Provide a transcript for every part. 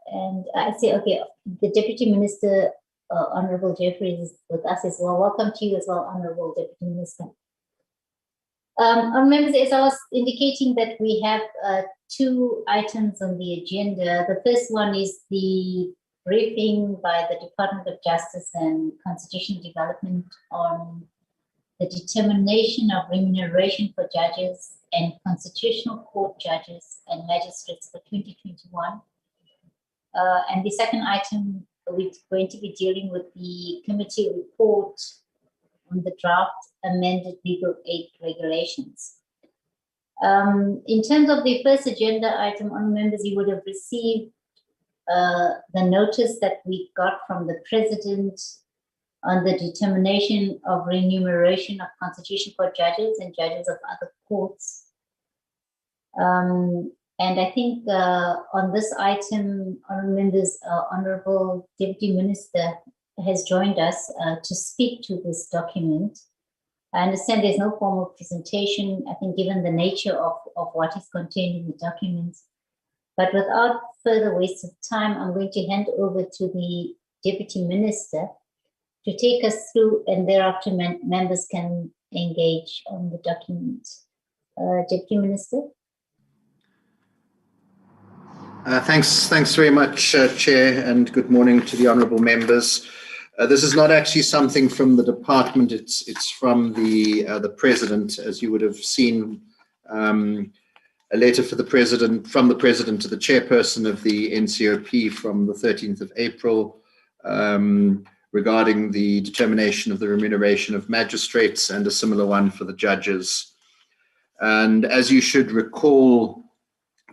And I say, okay, the Deputy Minister, Honorable Jeffrey, is with us as well. Welcome to you as well, Honorable Deputy Minister. Members, as I was indicating that we have two items on the agenda. The first one is the briefing by the Department of Justice and Constitutional Development on the determination of remuneration for judges and constitutional court judges and magistrates for 2021. And the second item, we're going to be dealing with the committee report on the draft amended legal aid regulations. In terms of the first agenda item, on members, you would have received the notice that we got from the President on the determination of remuneration of constitutional court judges and judges of other courts. And I think on this item, honourable members, Honourable Deputy Minister has joined us to speak to this document. I understand there's no formal presentation, I think, given the nature of what is contained in the documents. But without further waste of time, I'm going to hand over to the Deputy Minister to take us through, and thereafter members can engage on the document. Deputy Minister. Thanks very much, Chair, and good morning to the honourable members. This is not actually something from the department; it's from the President, as you would have seen. A letter for the President, from the President to the Chairperson of the NCOP from the 13th of April, regarding the determination of the remuneration of magistrates, and a similar one for the judges. And as you should recall,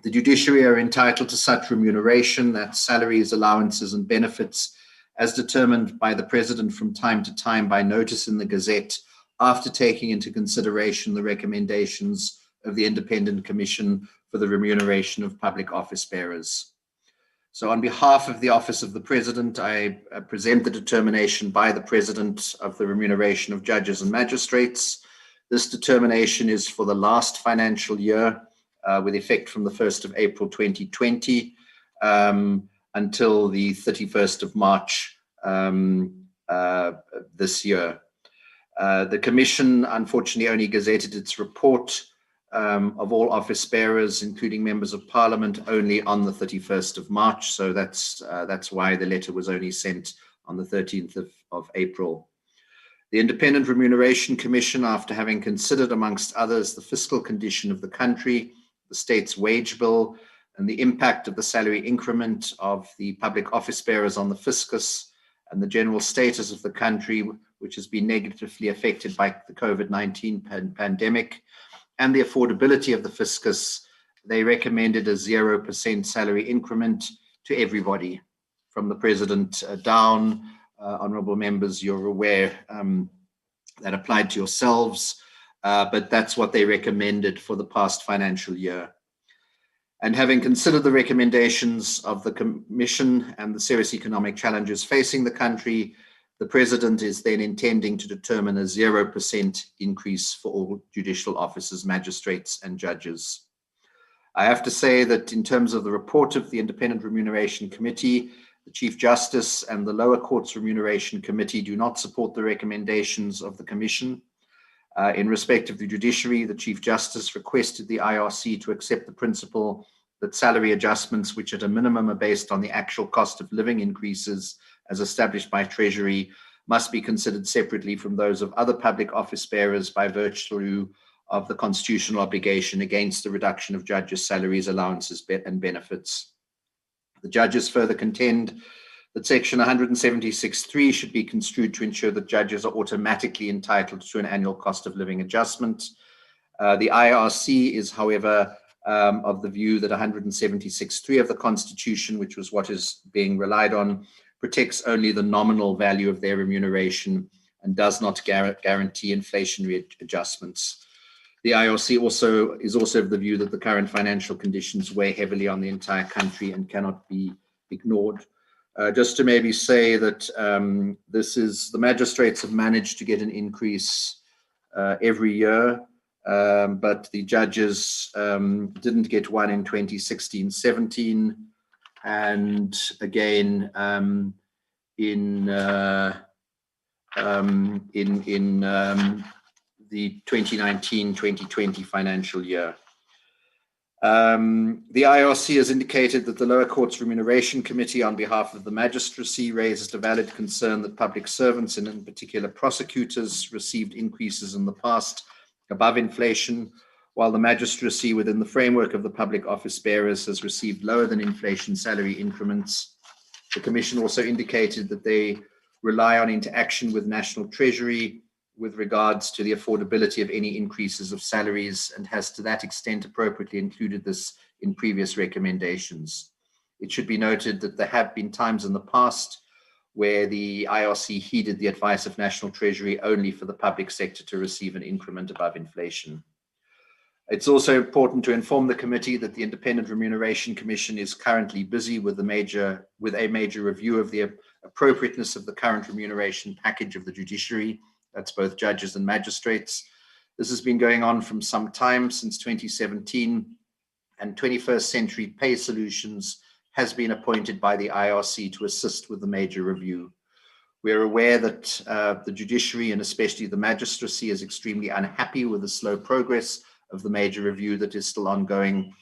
the judiciary are entitled to such remuneration, that's salaries, allowances, and benefits, as determined by the President from time to time by notice in the Gazette, after taking into consideration the recommendations of the Independent Commission for the Remuneration of Public Office Bearers. So on behalf of the Office of the President, I present the determination by the President of the remuneration of judges and magistrates. This determination is for the last financial year, with effect from the 1st of April 2020 until the 31st of March this year. The Commission unfortunately only gazetted its report of all office bearers, including members of Parliament, only on the 31st of March. So that's why the letter was only sent on the 13th of April. The Independent Remuneration Commission, after having considered, amongst others, the fiscal condition of the country, the state's wage bill, and the impact of the salary increment of the public office bearers on the fiscus, and the general status of the country, which has been negatively affected by the COVID-19 pandemic, and the affordability of the fiscus, they recommended a 0% salary increment to everybody, from the President down. Honourable members, you're aware that applied to yourselves, but that's what they recommended for the past financial year. And having considered the recommendations of the Commission and the serious economic challenges facing the country, the President is then intending to determine a 0% increase for all judicial officers, magistrates, and judges. I have to say that in terms of the report of the Independent Remuneration Committee, the Chief Justice and the Lower Courts Remuneration Committee do not support the recommendations of the Commission. In respect of the judiciary, the Chief Justice requested the IRC to accept the principle that salary adjustments, which at a minimum are based on the actual cost of living increases as established by Treasury, must be considered separately from those of other public office bearers by virtue of the constitutional obligation against the reduction of judges' salaries, allowances, and benefits. The judges further contend that Section 176(3) should be construed to ensure that judges are automatically entitled to an annual cost of living adjustment. The IRC is, however, of the view that 176(3) of the Constitution, which was what is being relied on, protects only the nominal value of their remuneration and does not guarantee inflationary adjustments. The IRC is also of the view that the current financial conditions weigh heavily on the entire country and cannot be ignored. Just to maybe say that the magistrates have managed to get an increase every year, but the judges didn't get one in 2016-17. and again in the 2019-2020 financial year. The IRC has indicated that the lower court's Remuneration Committee, on behalf of the Magistracy, raised a valid concern that public servants, and in particular prosecutors, received increases in the past above inflation, while the Magistracy, within the framework of the public office bearers, has received lower than inflation salary increments. The Commission also indicated that they rely on interaction with National Treasury with regards to the affordability of any increases of salaries, and has to that extent appropriately included this in previous recommendations. It should be noted that there have been times in the past where the IRC heeded the advice of National Treasury only for the public sector to receive an increment above inflation. It's also important to inform the committee that the Independent Remuneration Commission is currently busy with a major review of the appropriateness of the current remuneration package of the judiciary. That's both judges and magistrates. This has been going on from some time, since 2017, and 21st Century Pay Solutions has been appointed by the IRC to assist with the major review. We are aware that the judiciary, and especially the magistracy, is extremely unhappy with the slow progress of the major review that is still ongoing,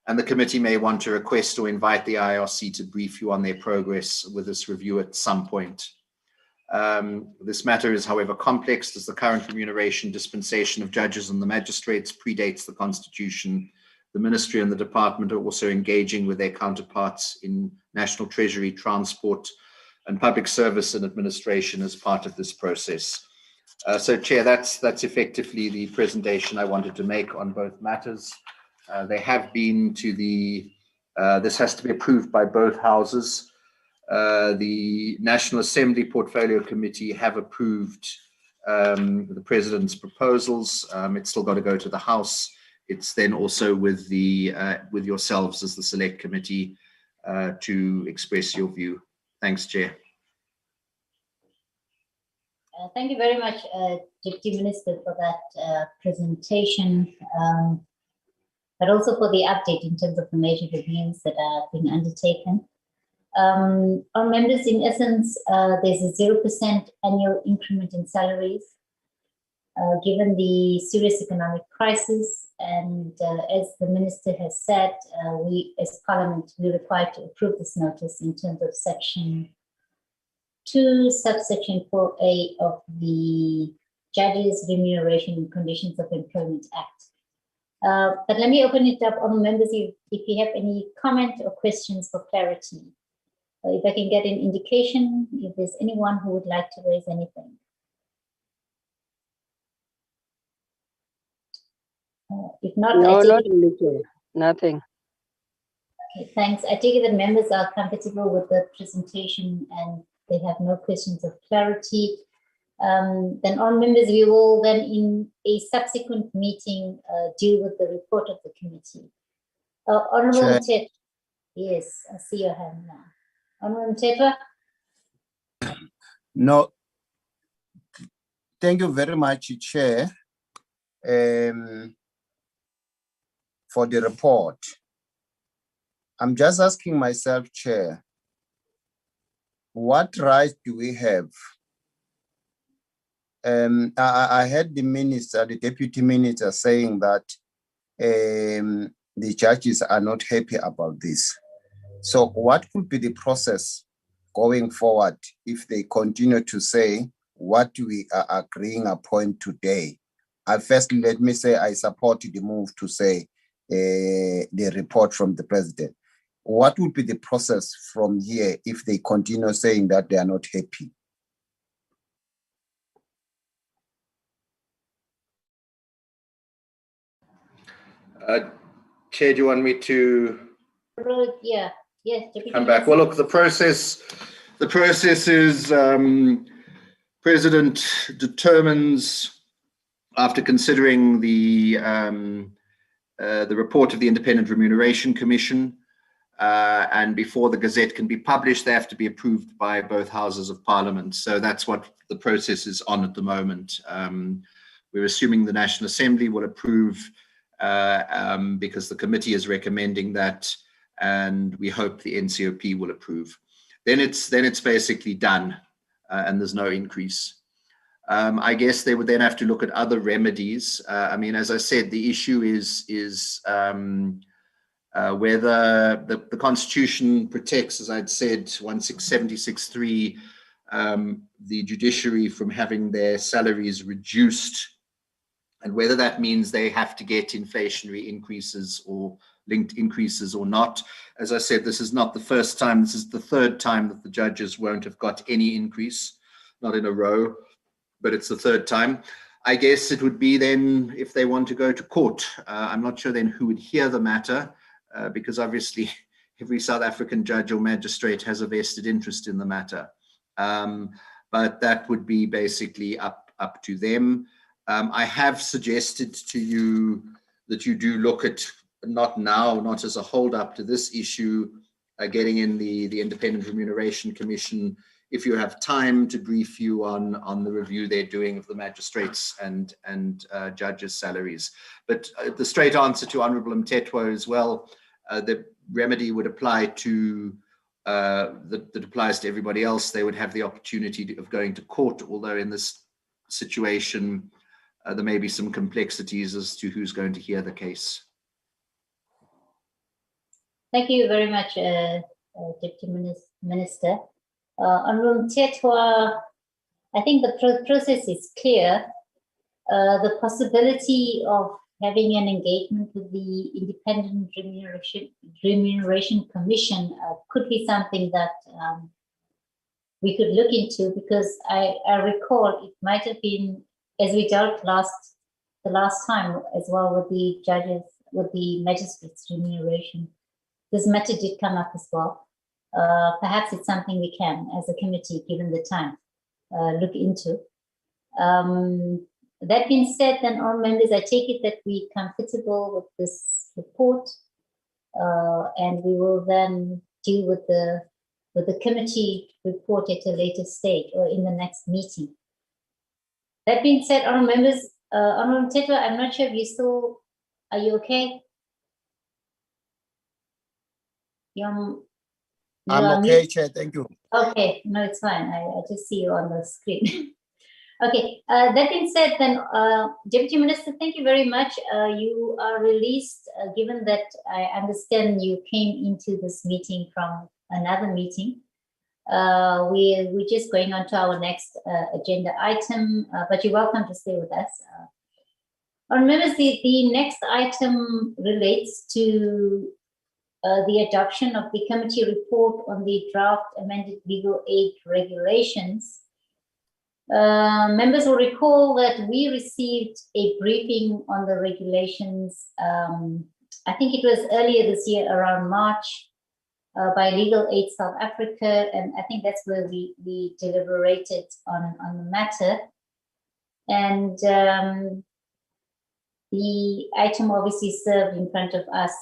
and the committee may want to request or invite the IRC to brief you on their progress with this review at some point. This matter is, however, complex, as the current remuneration dispensation of judges and the magistrates predates the Constitution. The Ministry and the Department are also engaging with their counterparts in National Treasury, Transport, and Public Service and Administration as part of this process. So, Chair, that's effectively the presentation I wanted to make on both matters. They have been to the, this has to be approved by both houses. The National Assembly Portfolio Committee have approved the President's proposals. It's still got to go to the House. It's then also with the with yourselves as the Select Committee to express your view. Thanks, Chair. Thank you very much, Deputy Minister, for that presentation, but also for the update in terms of the major reviews that are being undertaken. Our members, in essence, there's a 0% annual increment in salaries, given the serious economic crisis. And as the Minister has said, we as Parliament, we're required to approve this notice in terms of Section 2, Subsection 4A of the Judges' Remuneration and Conditions of Employment Act. But let me open it up on members if you have any comment or questions for clarity. If I can get an indication, if there's anyone who would like to raise anything. If not, no, not really, nothing. Okay, thanks. I take it that members are comfortable with the presentation and they have no questions of clarity. Then all members, we will then in a subsequent meeting deal with the report of the committee. Honourable Mtetwa. Yes, I see your hand now. Honourable Mtetwa. No, thank you very much, Chair, for the report. I'm just asking myself, Chair, what right do we have? I heard the minister, the deputy minister, saying that the judges are not happy about this. So what could be the process going forward if they continue to say what we are agreeing upon today? Firstly, let me say I support the move to say the report from the president. What would be the process from here if they continue saying that they are not happy? Chair, do you want me to Yeah. Yes, come back? Well, look, the process is President determines, after considering the report of the Independent Remuneration Commission, and before the Gazette can be published, they have to be approved by both houses of Parliament. So that's what the process is on at the moment. We're assuming the National Assembly will approve because the committee is recommending that, and we hope the NCOP will approve. Then it's basically done, and there's no increase. I guess they would then have to look at other remedies. I mean, as I said, the issue is whether the Constitution protects, as I'd said, 16763, the judiciary from having their salaries reduced, and whether that means they have to get inflationary increases or linked increases or not. As I said, this is not the first time. This is the third time that the judges won't have got any increase, not in a row, but it's the third time. I guess it would be then if they want to go to court. I'm not sure then who would hear the matter, because obviously every South African judge or magistrate has a vested interest in the matter. But that would be basically up to them. I have suggested to you that you do look at, not now, not as a hold up to this issue, getting in the Independent Remuneration Commission, if you have time, to brief you on the review they're doing of the magistrates and judges' salaries. But the straight answer to Honourable Mthethwa as well, the remedy would apply to, that applies to everybody else. They would have the opportunity of going to court, although in this situation, there may be some complexities as to who's going to hear the case. Thank you very much, Deputy Minister. Honourable Mthethwa, I think the process is clear. The possibility of having an engagement with the Independent Remuneration Commission could be something that we could look into, because I recall it might have been, as we dealt the last time as well with the judges, with the magistrates' remuneration. This matter did come up as well. Perhaps it's something we can, as a committee, given the time, look into. That being said, then, all members, I take it that we're comfortable with this report, and we will then deal with the committee report at a later stage or in the next meeting. That being said, all members, Honourable Mthethwa, I'm not sure if you still, are you okay? I'm okay, Chair, thank you. Okay, no, it's fine. I just see you on the screen. Okay, that being said, then, Deputy Minister, thank you very much. You are released, given that I understand you came into this meeting from another meeting. We're just going on to our next agenda item, but you're welcome to stay with us. Members, the next item relates to the adoption of the committee report on the draft amended legal aid regulations. Members will recall that we received a briefing on the regulations, I think it was earlier this year, around March, by Legal Aid South Africa, and I think that's where we deliberated on the matter. And the item obviously served in front of us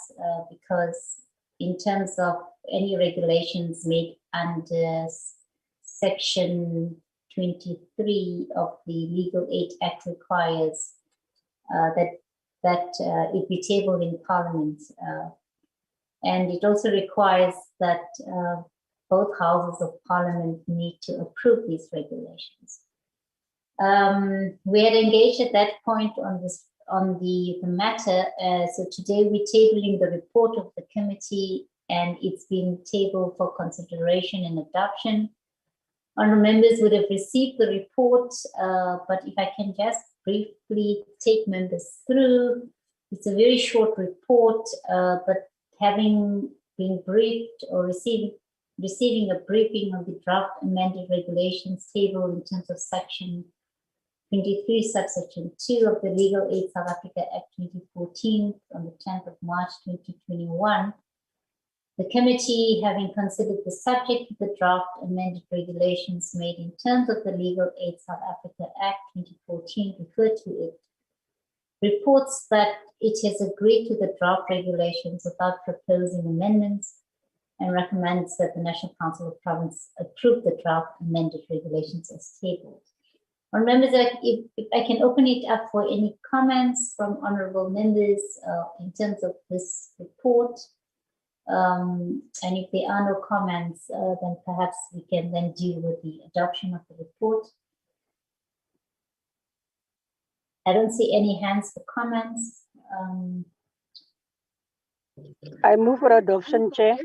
because in terms of any regulations made under Section 23 of the Legal Aid Act requires that it be tabled in Parliament. And it also requires that both houses of Parliament need to approve these regulations. We had engaged at that point on the matter. So today we're tabling the report of the committee, and it's been tabled for consideration and adoption. Honourable members would have received the report, but if I can just briefly take members through, it's a very short report, but having been briefed or receiving a briefing on the draft amended regulations table in terms of Section 23, Subsection 2 of the Legal Aid South Africa Act 2014 on the 10th of March 2021, the committee, having considered the subject of the draft amended regulations made in terms of the Legal Aid South Africa Act 2014, referred to it, reports that it has agreed to the draft regulations without proposing amendments, and recommends that the National Council of Province approve the draft amended regulations as tabled. Members, if I can open it up for any comments from honourable members in terms of this report. And if there are no comments, then perhaps we can then deal with the adoption of the report. I don't see any hands for comments. I move for adoption, Chair.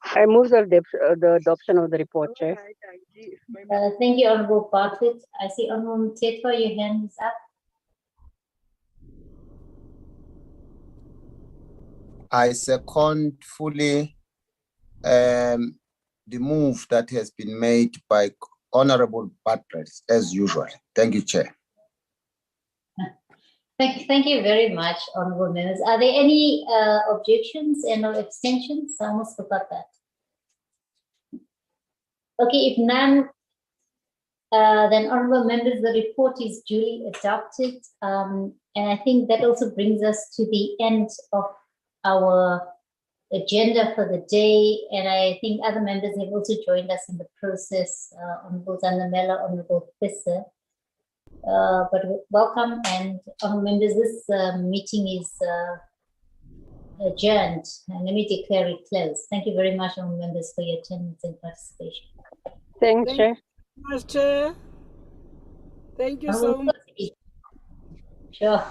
I move the adoption of the report, Chair. Thank you, Honorable Bartlett. I see Honorable Mtetwa, your hand is up. I second fully the move that has been made by Honorable Bartlett, as usual. Thank you, Chair. Thank you very much, Honorable Members. Are there any objections and or abstentions? I almost forgot that. Okay, if none, then Honorable Members, the report is duly adopted. And I think that also brings us to the end of our agenda for the day. And I think other members have also joined us in the process, Honorable Zanamela, Honorable Fisser. But welcome, and honorable members, this meeting is adjourned, and let me declare it closed. Thank you very much, honorable members, for your attendance and participation. Thanks, Chair. Chair. Thank you so much. Sure.